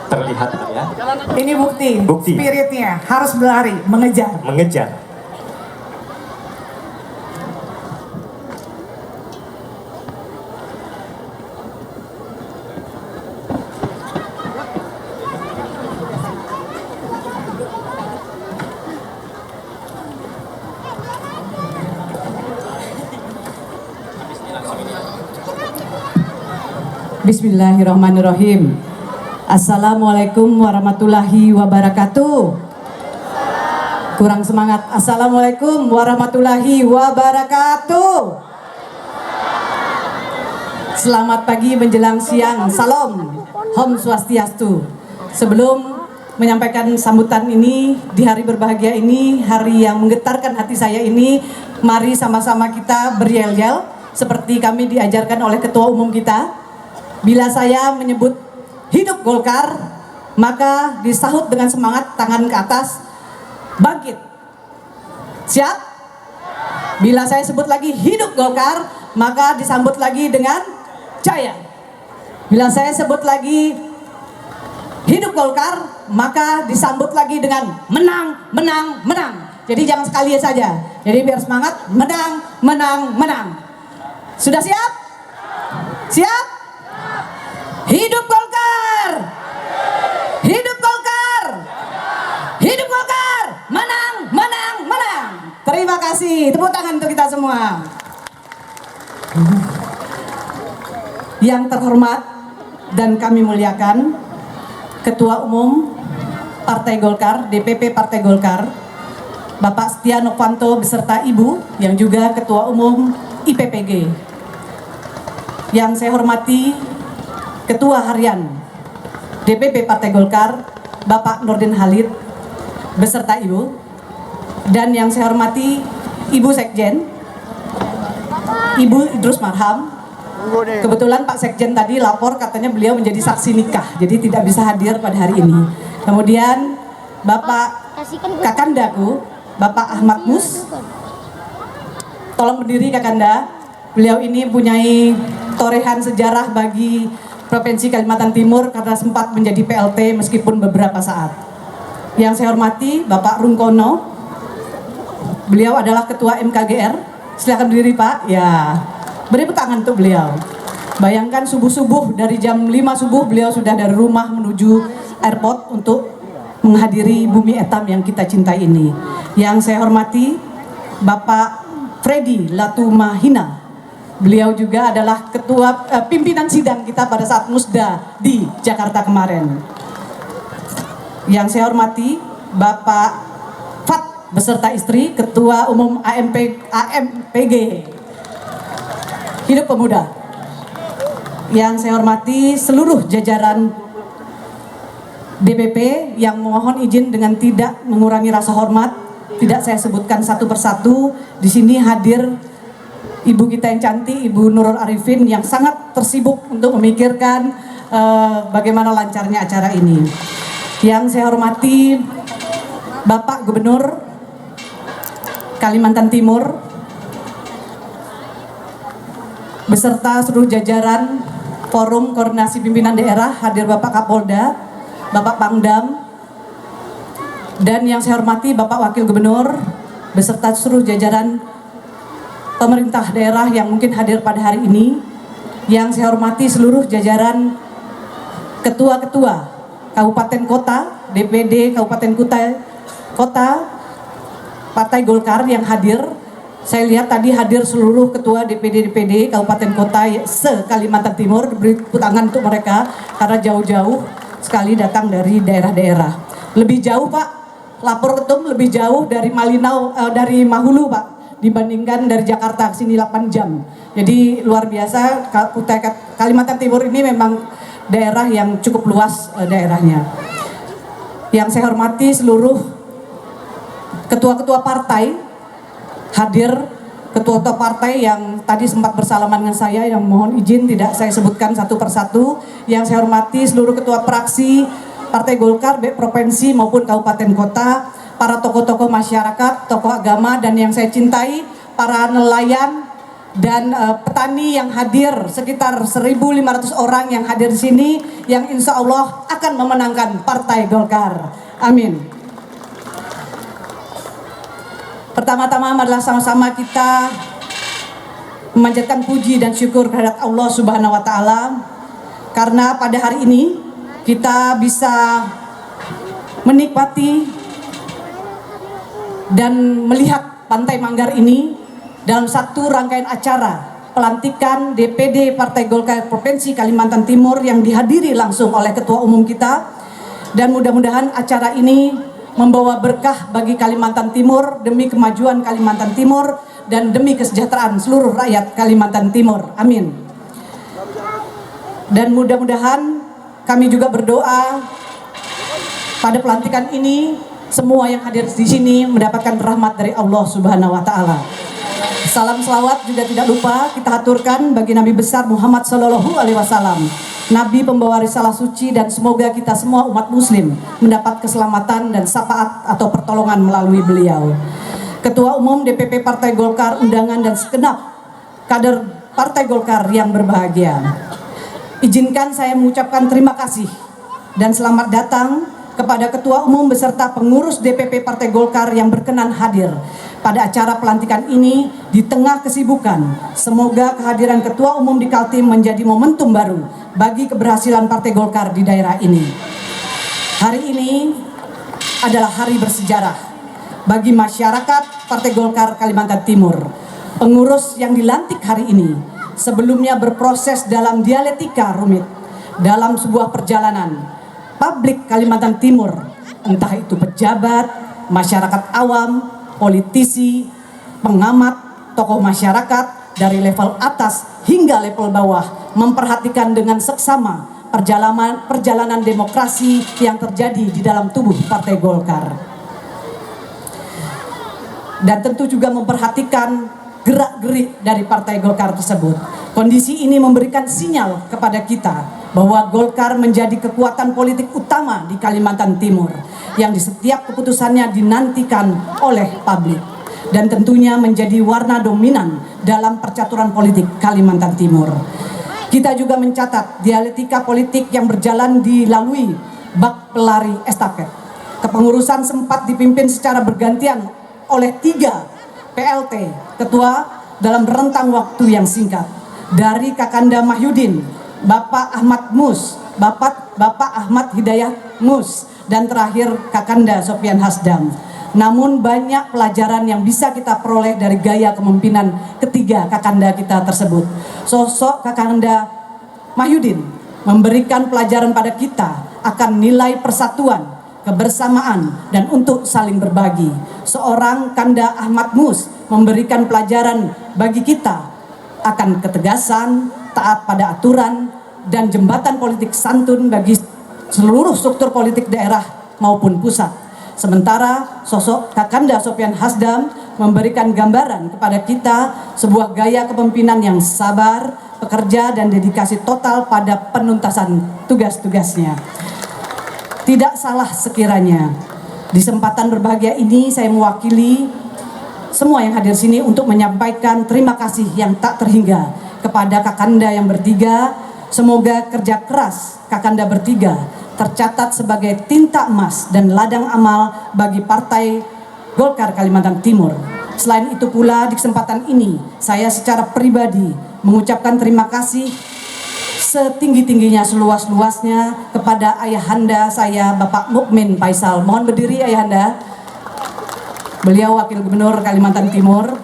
terlihat ya. Ini bukti. Bukti. Spiritnya harus berlari, mengejar. Mengejar. Bismillahirrahmanirrahim. Assalamualaikum warahmatullahi wabarakatuh. Kurang semangat. Assalamualaikum warahmatullahi wabarakatuh. Selamat pagi menjelang siang. Salam. Om Swastiastu. Sebelum menyampaikan sambutan ini di hari berbahagia ini, hari yang menggetarkan hati saya ini, mari sama-sama kita beryel-yel seperti kami diajarkan oleh ketua umum kita. Bila saya menyebut hidup Golkar, maka disahut dengan semangat, tangan ke atas, bangkit. Siap? Bila saya sebut lagi hidup Golkar, maka disambut lagi dengan jaya. Bila saya sebut lagi hidup Golkar, maka disambut lagi dengan menang, menang, menang. Jadi jangan sekali saja. Jadi biar semangat, menang, menang, menang. Sudah siap? Siap? Hidup Golkar! Hidup Golkar! Hidup Golkar! Menang, menang, menang! Terima kasih. Tepuk tangan untuk kita semua. Yang terhormat dan kami muliakan Ketua Umum Partai Golkar, DPP Partai Golkar, Bapak Setia Novanto beserta Ibu yang juga Ketua Umum IPPG. Yang saya hormati Ketua Harian DPP Partai Golkar, Bapak Nurdin Halid beserta Ibu, dan yang saya hormati Ibu Sekjen, Ibu Idrus Marham. Kebetulan Pak Sekjen tadi lapor katanya beliau menjadi saksi nikah, jadi tidak bisa hadir pada hari ini. Kemudian Bapak Kakandaku, Bapak Ahmad Mus, tolong berdiri Kakanda. Beliau ini mempunyai torehan sejarah bagi Provinsi Kalimantan Timur karena sempat menjadi PLT meskipun beberapa saat. Yang saya hormati Bapak Rungkono, beliau adalah Ketua MKGR. Silakan berdiri Pak. Ya, beri tangan untuk beliau. Bayangkan subuh-subuh dari jam 5 subuh beliau sudah dari rumah menuju airport untuk menghadiri Bumi Etam yang kita cintai ini. Yang saya hormati Bapak Freddy Latumahina. Beliau juga adalah ketua pimpinan sidang kita pada saat Musda di Jakarta kemarin. Yang saya hormati Bapak Fat beserta istri, Ketua Umum AMPG Hidup Pemuda. Yang saya hormati seluruh jajaran DPP yang mohon izin dengan tidak mengurangi rasa hormat, tidak saya sebutkan satu persatu. Di sini hadir Ibu kita yang cantik, Ibu Nurul Arifin yang sangat tersibuk untuk memikirkan bagaimana lancarnya acara ini. Yang saya hormati Bapak Gubernur Kalimantan Timur beserta seluruh jajaran Forum Koordinasi Pimpinan Daerah, hadir Bapak Kapolda, Bapak Pangdam, dan yang saya hormati Bapak Wakil Gubernur beserta seluruh jajaran pemerintah daerah yang mungkin hadir pada hari ini. Yang saya hormati seluruh jajaran ketua-ketua kabupaten kota, DPD kabupaten kota Partai Golkar yang hadir. Saya lihat tadi hadir seluruh ketua DPD kabupaten kota se-Kalimantan Timur. Beri tepuk tangan untuk mereka karena jauh-jauh sekali datang dari daerah-daerah. Lebih jauh Pak, lapor ketum lebih jauh dari dari Mahulu Pak, dibandingkan dari Jakarta ke sini 8 jam. Jadi luar biasa, Kalimantan Timur ini memang daerah yang cukup luas daerahnya. Yang saya hormati seluruh ketua-ketua partai, hadir ketua-ketua partai yang tadi sempat bersalaman dengan saya, yang mohon izin tidak saya sebutkan satu persatu. Yang saya hormati seluruh ketua fraksi Partai Golkar baik provinsi maupun kabupaten kota, para tokoh-tokoh masyarakat, tokoh agama, dan yang saya cintai para nelayan, dan petani yang hadir sekitar 1.500 orang yang hadir di sini yang insya Allah akan memenangkan Partai Golkar. Amin. Pertama-tama adalah sama-sama kita memanjatkan puji dan syukur kehadirat Allah Subhanahu wa Ta'ala, karena pada hari ini kita bisa menikmati dan melihat Pantai Manggar ini dalam satu rangkaian acara pelantikan DPD Partai Golkar Provinsi Kalimantan Timur yang dihadiri langsung oleh Ketua Umum kita, dan mudah-mudahan acara ini membawa berkah bagi Kalimantan Timur demi kemajuan Kalimantan Timur dan demi kesejahteraan seluruh rakyat Kalimantan Timur. Amin. Dan mudah-mudahan kami juga berdoa pada pelantikan ini semua yang hadir di sini mendapatkan rahmat dari Allah Subhanahu wa Ta'ala. Salam selawat juga tidak lupa kita haturkan bagi Nabi besar Muhammad Sallallahu Alaihi Wasallam, Nabi pembawa risalah suci, dan semoga kita semua umat muslim mendapat keselamatan dan syafaat atau pertolongan melalui beliau. Ketua Umum DPP Partai Golkar undangan dan segenap kader Partai Golkar yang berbahagia, izinkan saya mengucapkan terima kasih dan selamat datang kepada Ketua Umum beserta pengurus DPP Partai Golkar yang berkenan hadir pada acara pelantikan ini di tengah kesibukan. Semoga kehadiran Ketua Umum di Kaltim menjadi momentum baru bagi keberhasilan Partai Golkar di daerah ini. Hari ini adalah hari bersejarah bagi masyarakat Partai Golkar Kalimantan Timur. Pengurus yang dilantik hari ini sebelumnya berproses dalam dialektika rumit dalam sebuah perjalanan publik Kalimantan Timur, entah itu pejabat, masyarakat awam, politisi, pengamat, tokoh masyarakat dari level atas hingga level bawah memperhatikan dengan seksama perjalanan demokrasi yang terjadi di dalam tubuh Partai Golkar. Dan tentu juga memperhatikan gerak-gerik dari Partai Golkar tersebut. Kondisi ini memberikan sinyal kepada kita bahwa Golkar menjadi kekuatan politik utama di Kalimantan Timur yang di setiap keputusannya dinantikan oleh publik dan tentunya menjadi warna dominan dalam percaturan politik Kalimantan Timur. Kita juga mencatat dialektika politik yang berjalan dilalui bak pelari estafet. Kepengurusan sempat dipimpin secara bergantian oleh 3 PLT ketua dalam rentang waktu yang singkat, dari Kakanda Mahyudin, Bapak Ahmad Mus, Bapak Ahmad Hidayat Mus, dan terakhir Kakanda Sopyan Hasdam. Namun banyak pelajaran yang bisa kita peroleh dari gaya kepemimpinan ketiga Kakanda kita tersebut. Sosok Kakanda Mahyudin memberikan pelajaran pada kita akan nilai persatuan, kebersamaan, dan untuk saling berbagi. Seorang Kanda Ahmad Mus memberikan pelajaran bagi kita akan ketegasan, taat pada aturan, dan jembatan politik santun bagi seluruh struktur politik daerah maupun pusat. Sementara sosok Kakanda Sopyan Hasdam memberikan gambaran kepada kita sebuah gaya kepemimpinan yang sabar, pekerja, dan dedikasi total pada penuntasan tugas-tugasnya. Tidak salah sekiranya di kesempatan berbahagia ini saya mewakili semua yang hadir sini untuk menyampaikan terima kasih yang tak terhingga kepada Kakanda yang bertiga. Semoga kerja keras Kakanda bertiga tercatat sebagai tinta emas dan ladang amal bagi Partai Golkar Kalimantan Timur. Selain itu pula di kesempatan ini saya secara pribadi mengucapkan terima kasih setinggi-tingginya, seluas-luasnya kepada ayahanda saya, Bapak Mukmin Faisal. Mohon berdiri ayahanda. Beliau Wakil Gubernur Kalimantan Timur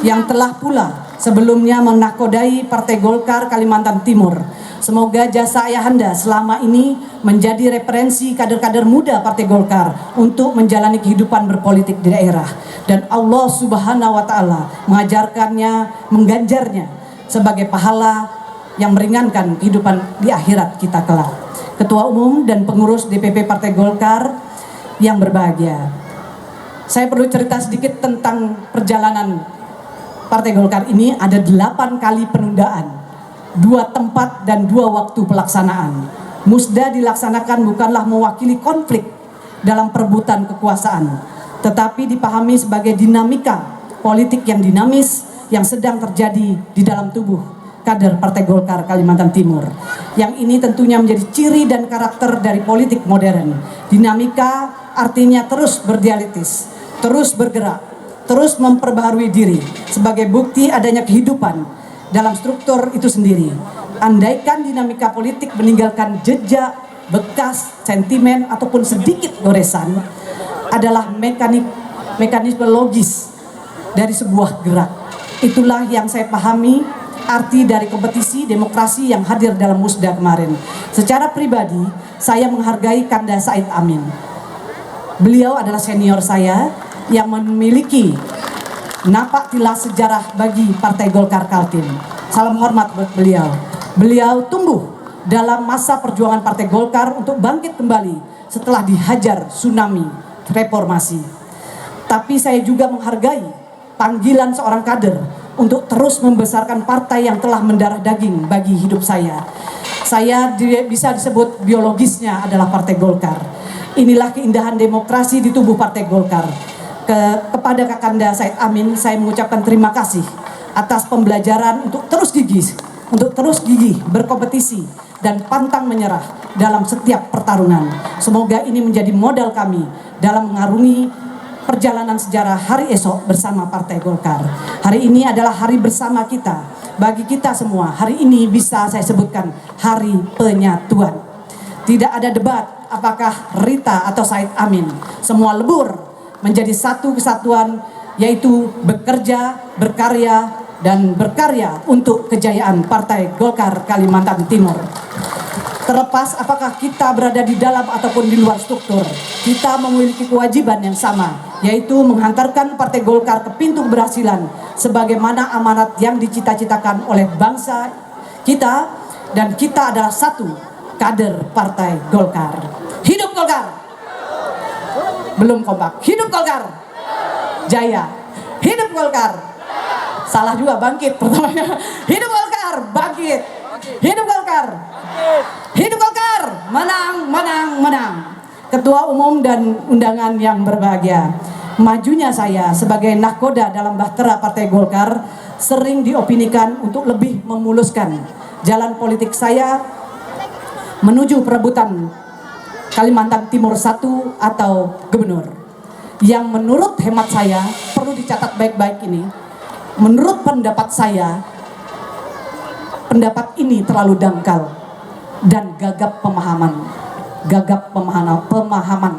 yang telah pula sebelumnya menakodai Partai Golkar Kalimantan Timur. Semoga jasa ayahanda selama ini menjadi referensi kader-kader muda Partai Golkar untuk menjalani kehidupan berpolitik di daerah. Dan Allah Subhanahu wa Ta'ala mengajarkannya, mengganjarnya sebagai pahala yang meringankan kehidupan di akhirat kita kelak. Ketua Umum dan pengurus DPP Partai Golkar yang berbahagia, saya perlu cerita sedikit tentang perjalanan Partai Golkar ini. Ada 8 kali penundaan, 2 tempat dan 2 waktu pelaksanaan. Musda dilaksanakan bukanlah mewakili konflik dalam perebutan kekuasaan, tetapi dipahami sebagai dinamika politik yang dinamis yang sedang terjadi di dalam tubuh kader Partai Golkar Kalimantan Timur. Yang ini tentunya menjadi ciri dan karakter dari politik modern. Dinamika artinya terus berdialektis, terus bergerak, terus memperbaharui diri sebagai bukti adanya kehidupan dalam struktur itu sendiri. Andaikan dinamika politik meninggalkan jejak, bekas, sentimen, ataupun sedikit goresan adalah mekanisme logis dari sebuah gerak. Itulah yang saya pahami arti dari kompetisi demokrasi yang hadir dalam Musda kemarin. Secara pribadi, saya menghargai Kanda Said Amin. Beliau adalah senior saya yang memiliki napak tilas sejarah bagi Partai Golkar Kaltim. Salam hormat buat beliau. Beliau tumbuh dalam masa perjuangan Partai Golkar untuk bangkit kembali setelah dihajar tsunami reformasi. Tapi saya juga menghargai panggilan seorang kader untuk terus membesarkan partai yang telah mendarah daging bagi hidup saya. Saya bisa disebut biologisnya adalah Partai Golkar. Inilah keindahan demokrasi di tubuh Partai Golkar. Kepada Kakanda Said Amin, saya mengucapkan terima kasih atas pembelajaran untuk terus gigih berkompetisi dan pantang menyerah dalam setiap pertarungan. Semoga ini menjadi modal kami dalam mengarungi perjalanan sejarah hari esok bersama Partai Golkar. Hari ini adalah hari bersama kita. Bagi kita semua, hari ini bisa saya sebutkan hari penyatuan. Tidak ada debat apakah Rita atau Said Amin. Semua lebur menjadi satu kesatuan, yaitu bekerja, berkarya, dan berkarya untuk kejayaan Partai Golkar Kalimantan Timur. Terlepas apakah kita berada di dalam ataupun di luar struktur, kita memiliki kewajiban yang sama, yaitu menghantarkan Partai Golkar ke pintu keberhasilan sebagaimana amanat yang dicita-citakan oleh bangsa kita, dan kita adalah satu kader Partai Golkar. Hidup Golkar! Belum kompak. Hidup Golkar! Jaya! Hidup Golkar! Salah juga, bangkit pertamanya. Hidup Golkar! Bangkit! Hidup Golkar! Hidup Golkar! Menang, menang, menang. Ketua Umum dan undangan yang berbahagia, majunya saya sebagai nahkoda dalam bahtera Partai Golkar sering diopinikan untuk lebih memuluskan jalan politik saya menuju perebutan Kalimantan Timur 1 atau gubernur. Yang menurut hemat saya, perlu dicatat baik-baik ini, menurut pendapat saya, pendapat ini terlalu dangkal dan gagap pemahaman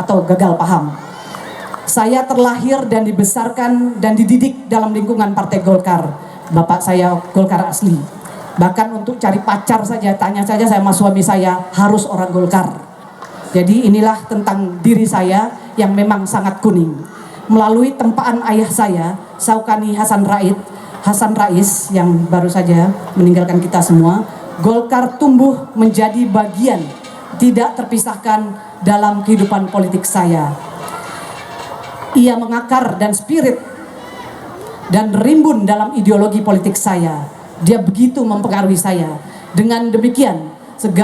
atau gagal paham. Saya terlahir dan dibesarkan dan dididik dalam lingkungan Partai Golkar. Bapak saya Golkar asli. Bahkan untuk cari pacar saja, tanya saja saya sama suami saya, harus orang Golkar. Jadi inilah tentang diri saya yang memang sangat kuning. Melalui tempaan ayah saya, Saukani Hasan Rais yang baru saja meninggalkan kita semua, Golkar tumbuh menjadi bagian tidak terpisahkan dalam kehidupan politik saya. Ia mengakar dan spirit dan rimbun dalam ideologi politik saya. Dia begitu mempengaruhi saya. Dengan demikian, segala